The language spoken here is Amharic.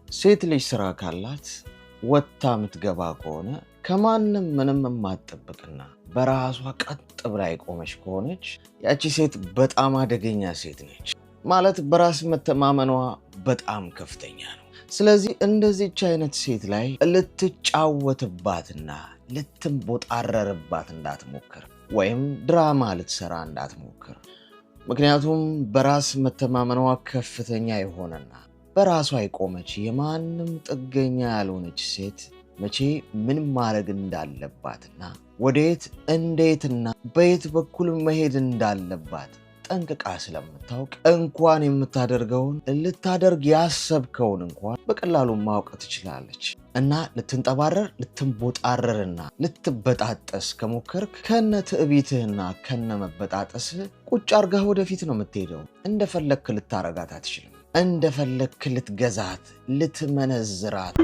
ሴት ልጅ ስራ ካላት ወጣ ምትገባ ከሆነ ከማንም ምንም የማትጠብቅና በራሷ ቀጥ ብላ የቆመች ከሆነች ያቺ ሴት በጣም አደገኛ ሴት ነች። ማለት በራስ መተማመኗ በጣም ከፍተኛ ነው። ስለዚህ እንደዚህች አይነት ሴት ላይ ልትጫወትባትና ልትንቦጣረርባት እንዳትሞክር ወይም ድራማ ልትሰራ እንዳትሞክር። ምክንያቱም በራስ መተማመኗ ከፍተኛ የሆነና በራሷ የቆመች የማንም ጥገኛ ያልሆነች ሴት መቼ ምን ማድረግ እንዳለባትና ወዴት እንዴትና በየት በኩል መሄድ እንዳለባት ጠንቅቃ ስለምታውቅ እንኳን የምታደርገውን ልታደርግ ያሰብከውን እንኳን በቀላሉ ማወቅ ትችላለች። እና ልትንጠባረር ልትንቦጣረርና ልትበጣጠስ ከሞከርክ ከነ ትዕቢትህና ከነ መበጣጠስህ ቁጭ አርጋህ ወደፊት ነው የምትሄደው። እንደፈለክ ልታረጋት አትችልም። እንደፈለክ ልትገዛት ልትመነዝራት